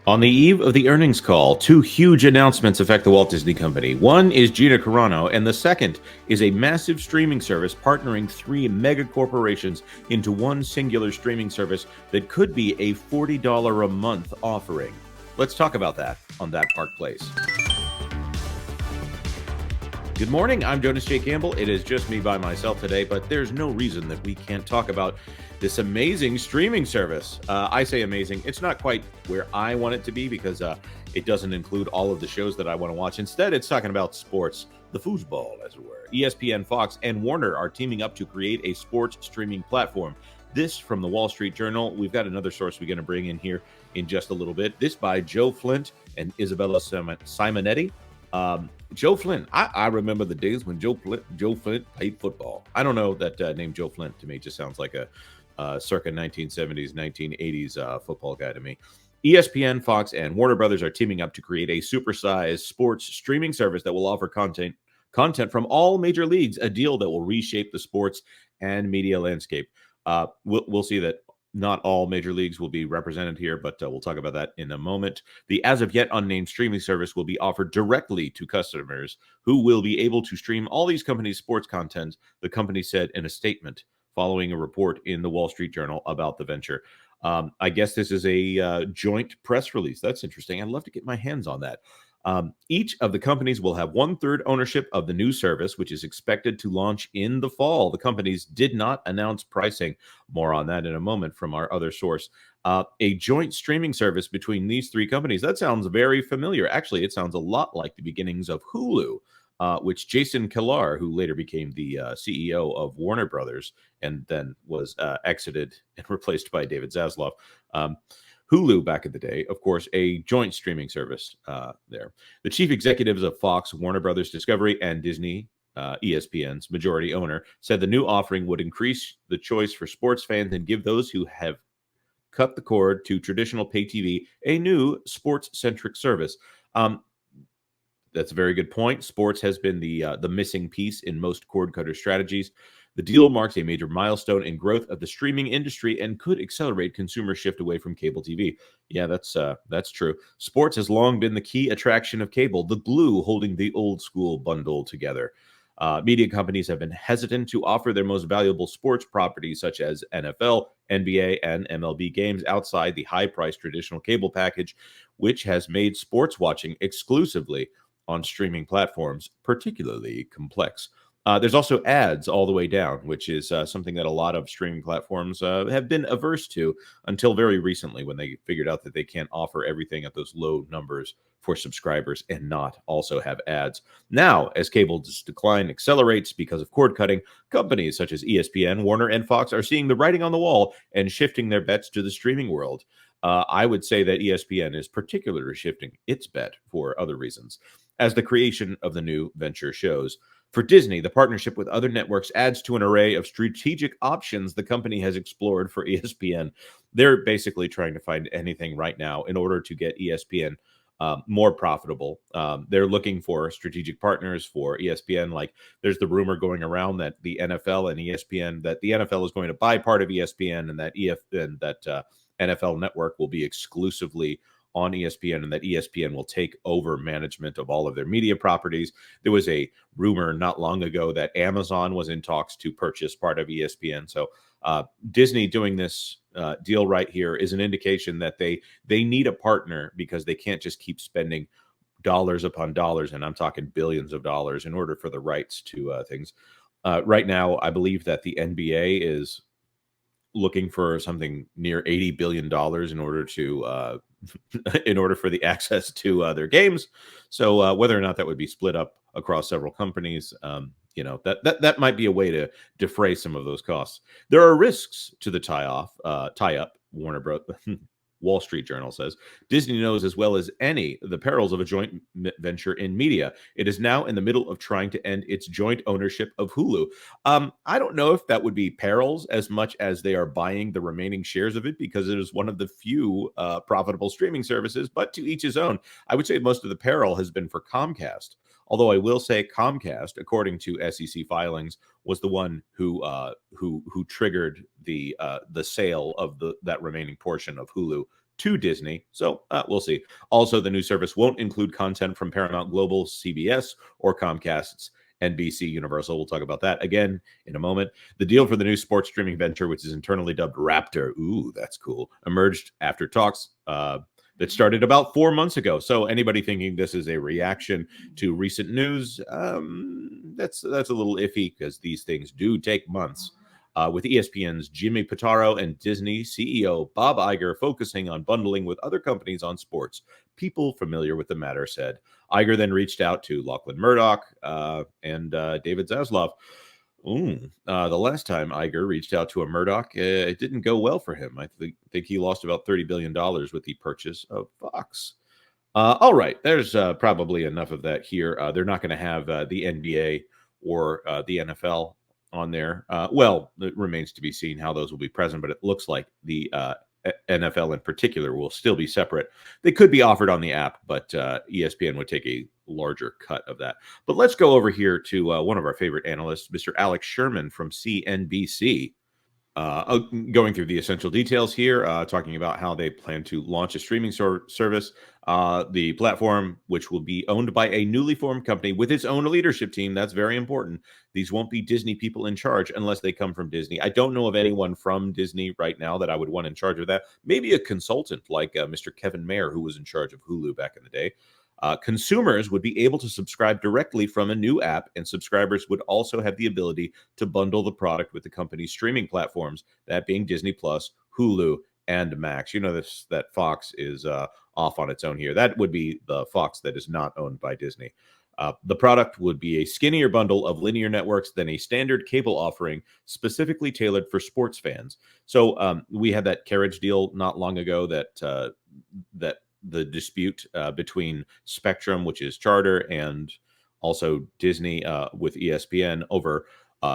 On the eve of the earnings call, two huge announcements affect the Walt Disney Company. One is Gina Carano, and the second is a massive streaming service partnering three mega corporations into one singular streaming service that could be a $40 a month offering. Let's talk about that on That Park Place. Good morning. I'm Jonas J. Campbell. It is just me by myself today, but there's no reason that we can't talk about this amazing streaming service. I say amazing. It's not quite where I want it to be because it doesn't include all of the shows that I want to watch. Instead, it's talking about sports, the foosball, as it were. ESPN, Fox, and Warner are teaming up to create a sports streaming platform. This from the Wall Street Journal. We've got another source we're going to bring in here in just a little bit. This by Joe Flint and Isabella Simonetti. Joe Flint. I remember the days when Joe Flint played football. I don't know that name Joe Flint to me just sounds like a circa 1970s, 1980s football guy to me. ESPN, Fox, and Warner Brothers are teaming up to create a supersized sports streaming service that will offer content from all major leagues, a deal that will reshape the sports and media landscape. We'll see that not all major leagues will be represented here, but we'll talk about that in a moment. The as of yet unnamed streaming service will be offered directly to customers who will be able to stream all these companies' sports content, the company said in a statement following a report in the Wall Street Journal about the venture. I guess this is a joint press release. That's interesting. I'd love to get my hands on that. Each of the companies will have 1/3 ownership of the new service, which is expected to launch in the fall. The companies did not announce pricing. More on that in a moment from our other source. A joint streaming service between these three companies. That sounds very familiar. Actually, it sounds a lot like the beginnings of Hulu, which Jason Kilar, who later became the CEO of Warner Brothers and then was exited and replaced by David Zaslav. Hulu back in the day, of course, a joint streaming service there. The chief executives of Fox, Warner Brothers Discovery, and Disney, ESPN's majority owner, said the new offering would increase the choice for sports fans and give those who have cut the cord to traditional pay TV a new sports-centric service. That's a very good point. Sports has been the missing piece in most cord cutter strategies. The deal marks a major milestone in growth of the streaming industry and could accelerate consumer shift away from cable TV. Yeah, that's true. Sports has long been the key attraction of cable, the glue holding the old school bundle together. Media companies have been hesitant to offer their most valuable sports properties, such as NFL, NBA, and MLB games, outside the high-priced traditional cable package, which has made sports watching exclusively on streaming platforms particularly complex. There's also ads all the way down, which is something that a lot of streaming platforms have been averse to until very recently, when they figured out that they can't offer everything at those low numbers for subscribers and not also have ads. Now, as cable's decline accelerates because of cord cutting, companies such as ESPN, Warner, and Fox are seeing the writing on the wall and shifting their bets to the streaming world. I would say that ESPN is particularly shifting its bet for other reasons, as the creation of the new venture shows. For Disney, the partnership with other networks adds to an array of strategic options the company has explored for ESPN. They're basically trying to find anything right now in order to get ESPN more profitable. They're looking for strategic partners for ESPN. Like, there's the rumor going around that the NFL and ESPN, that the NFL is going to buy part of ESPN, and that NFL Network will be exclusively on ESPN, and that ESPN will take over management of all of their media properties. There was a rumor not long ago that Amazon was in talks to purchase part of ESPN. So Disney doing this deal right here is an indication that they need a partner, because they can't just keep spending dollars upon dollars, and I'm talking billions of dollars, in order for the rights to things. Right now, I believe that the NBA is looking for something near $80 billion in order to in order for the access to their games. So whether or not that would be split up across several companies, that might be a way to defray some of those costs. There are risks to the tie-up. Warner Bros. Wall Street Journal says Disney knows as well as any the perils of a joint venture in media. It is now in the middle of trying to end its joint ownership of Hulu. I don't know if that would be perils as much as they are buying the remaining shares of it, because it is one of the few profitable streaming services, but to each his own. I would say most of the peril has been for Comcast. Although I will say Comcast, according to SEC filings, was the one who triggered the sale of that remaining portion of Hulu to Disney. So we'll see. Also, the new service won't include content from Paramount Global, CBS, or Comcast's NBC Universal. We'll talk about that again in a moment. The deal for the new sports streaming venture, which is internally dubbed Raptor, ooh, that's cool, emerged after talks that started about 4 months ago. So anybody thinking this is a reaction to recent news, that's a little iffy because these things do take months. With ESPN's Jimmy Pitaro and Disney CEO Bob Iger focusing on bundling with other companies on sports. People familiar with the matter said. Iger then reached out to Lachlan Murdoch and David Zaslav. The last time Iger reached out to a Murdoch, it didn't go well for him. I think he lost about $30 billion with the purchase of Fox. All right, there's probably enough of that here. They're not going to have the NBA or the NFL on there. Well, it remains to be seen how those will be present, but it looks like the NFL in particular will still be separate. They could be offered on the app, but ESPN would take a larger cut of that. But let's go over here to one of our favorite analysts, Mr. Alex Sherman from CNBC. Going through the essential details here, talking about how they plan to launch a streaming service. The platform, which will be owned by a newly formed company with its own leadership team. That's very important. These won't be Disney people in charge unless they come from Disney. I don't know of anyone from Disney right now that I would want in charge of that. Maybe a consultant like Mr. Kevin Mayer, who was in charge of Hulu back in the day. Consumers would be able to subscribe directly from a new app, and subscribers would also have the ability to bundle the product with the company's streaming platforms, that being Disney Plus, Hulu, and Max. You know that Fox is off on its own here. That would be the Fox that is not owned by Disney. The product would be a skinnier bundle of linear networks than a standard cable offering, specifically tailored for sports fans. So we had that carriage deal not long ago that the dispute between Spectrum, which is Charter, and also Disney with ESPN over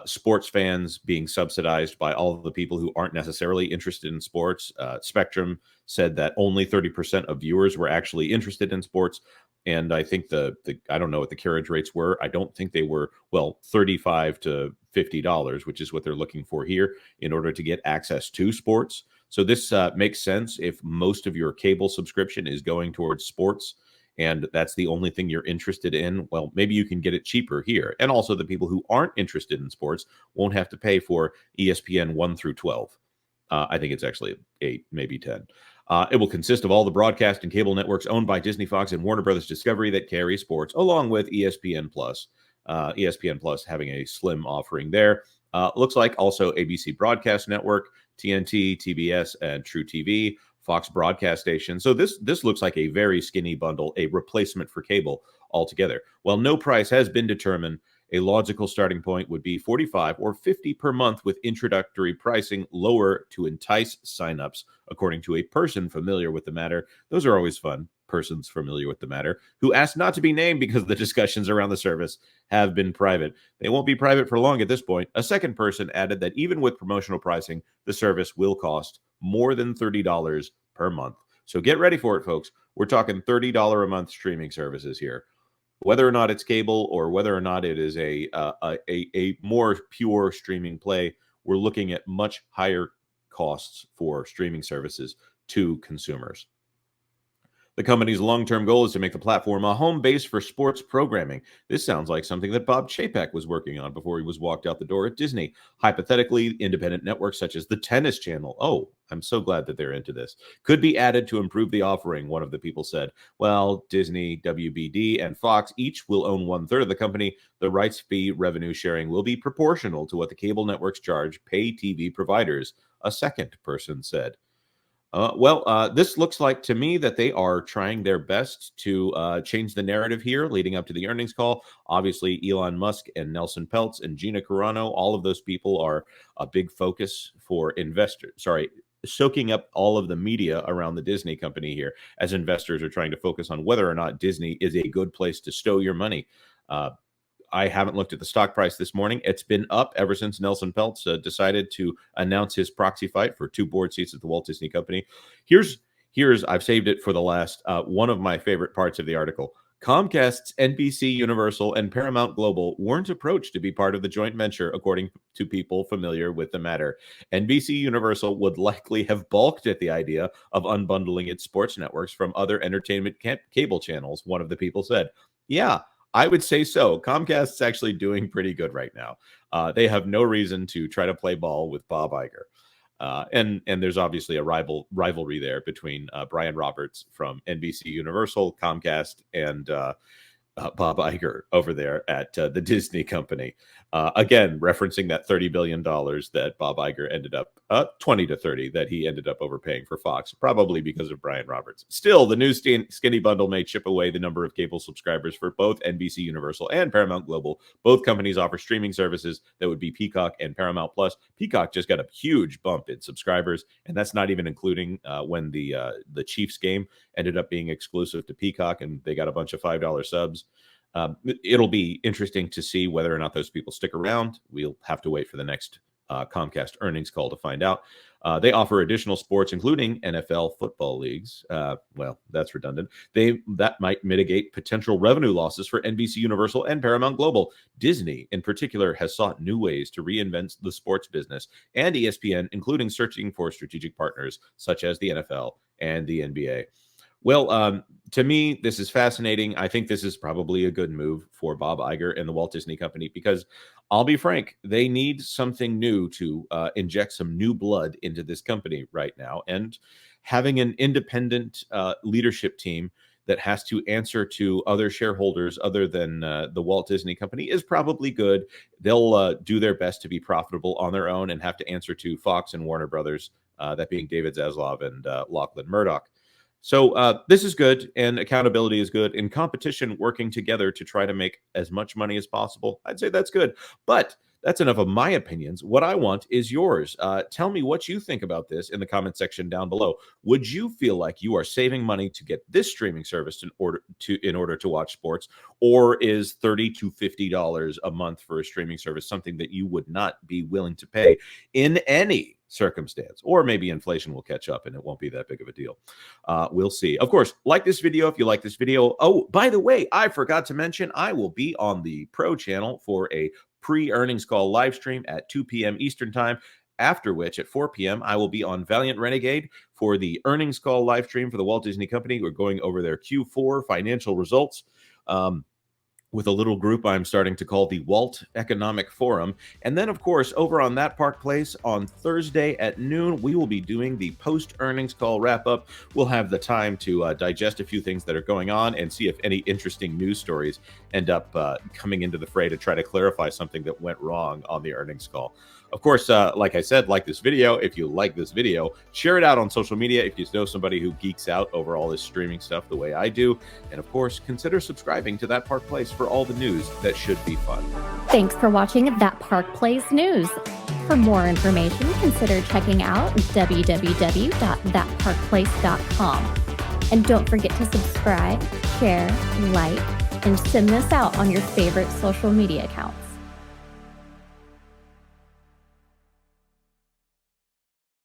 sports fans being subsidized by all of the people who aren't necessarily interested in sports. Spectrum said that only 30% of viewers were actually interested in sports. And I think I don't know what the carriage rates were. I don't think they were, well, $35 to $50, which is what they're looking for here in order to get access to sports. So this makes sense if most of your cable subscription is going towards sports and that's the only thing you're interested in. Well, maybe you can get it cheaper here. And also the people who aren't interested in sports won't have to pay for ESPN 1 through 12. I think it's actually 8, maybe 10. It will consist of all the broadcast and cable networks owned by Disney, Fox, and Warner Brothers Discovery that carry sports, along with ESPN Plus. ESPN Plus having a slim offering there. Looks like also ABC Broadcast Network, TNT, TBS, and True TV, Fox broadcast station. So this looks like a very skinny bundle, a replacement for cable altogether. While no price has been determined, a logical starting point would be $45 or $50 per month, with introductory pricing lower to entice signups, according to a person familiar with the matter. Those are always fun. Persons familiar with the matter who asked not to be named because the discussions around the service have been private. They won't be private for long at this point. A second person added that even with promotional pricing, the service will cost more than $30 per month. So get ready for it, folks. We're talking $30 a month streaming services here. Whether or not it's cable or whether or not it is a more pure streaming play, we're looking at much higher costs for streaming services to consumers. The company's long-term goal is to make the platform a home base for sports programming. This sounds like something that Bob Chapek was working on before he was walked out the door at Disney. Hypothetically, independent networks such as the Tennis Channel, oh, I'm so glad that they're into this, could be added to improve the offering, one of the people said. Well, Disney, WBD, and Fox each will own 1/3 of the company. The rights fee revenue sharing will be proportional to what the cable networks charge pay TV providers, a second person said. This looks like to me that they are trying their best to change the narrative here leading up to the earnings call. Obviously, Elon Musk and Nelson Peltz and Gina Carano, all of those people are a big focus for investors. Sorry, soaking up all of the media around the Disney company here as investors are trying to focus on whether or not Disney is a good place to stow your money. I haven't looked at the stock price this morning. It's been up ever since Nelson Peltz decided to announce his proxy fight for 2 board seats at the Walt Disney Company. Here's I've saved it for the last one of my favorite parts of the article. Comcast's NBC Universal and Paramount Global weren't approached to be part of the joint venture, according to people familiar with the matter. NBC Universal would likely have balked at the idea of unbundling its sports networks from other entertainment cable channels, one of the people said. Yeah, I would say so. Comcast's actually doing pretty good right now. They have no reason to try to play ball with Bob Iger. And there's obviously a rivalry there between Brian Roberts from NBC Universal, Comcast, and Bob Iger over there at the Disney company. Again, referencing that $30 billion that Bob Iger ended up, 20 to 30 that he ended up overpaying for Fox, probably because of Brian Roberts. Still, the new skinny bundle may chip away the number of cable subscribers for both NBC Universal and Paramount Global. Both companies offer streaming services that would be Peacock and Paramount Plus. Peacock just got a huge bump in subscribers, and that's not even including when the Chiefs game ended up being exclusive to Peacock, and they got a bunch of $5 subs. It'll be interesting to see whether or not those people stick around. We'll have to wait for the next Comcast earnings call to find out. They offer additional sports, including NFL football leagues. Well, that's redundant. That might mitigate potential revenue losses for NBC Universal and Paramount Global. Disney, in particular, has sought new ways to reinvent the sports business, and ESPN, including searching for strategic partners such as the NFL and the NBA. Well, to me, this is fascinating. I think this is probably a good move for Bob Iger and the Walt Disney Company because I'll be frank, they need something new to inject some new blood into this company right now. And having an independent leadership team that has to answer to other shareholders other than the Walt Disney Company is probably good. They'll do their best to be profitable on their own and have to answer to Fox and Warner Brothers, that being David Zaslav and Lachlan Murdoch. So this is good, and accountability is good, and competition working together to try to make as much money as possible. I'd say that's good. But that's enough of my opinions. What I want is yours. Tell me what you think about this in the comment section down below. Would you feel like you are saving money to get this streaming service in order to watch sports, or is $30 to $50 a month for a streaming service something that you would not be willing to pay in any circumstance? Or maybe inflation will catch up and it won't be that big of a deal. We'll see. Of course, like this video if you like this video. Oh, by the way, I forgot to mention I will be on the Pro channel for a pre-earnings call live stream at 2 p.m. Eastern time, after which at 4 p.m. I will be on Valiant Renegade for the earnings call live stream for the Walt Disney Company. We're going over their Q4 financial results. With a little group I'm starting to call the Walt Economic Forum. And then, of course, over on That Park Place on Thursday at noon, we will be doing the post-earnings call wrap-up. We'll have the time to digest a few things that are going on and see if any interesting news stories end up coming into the fray to try to clarify something that went wrong on the earnings call. Of course, like I said, like this video. If you like this video, share it out on social media if you know somebody who geeks out over all this streaming stuff the way I do. And of course, consider subscribing to That Park Place for all the news that should be fun. Thanks for watching That Park Place News. For more information, consider checking out www.thatparkplace.com. And don't forget to subscribe, share, like, and send this out on your favorite social media accounts.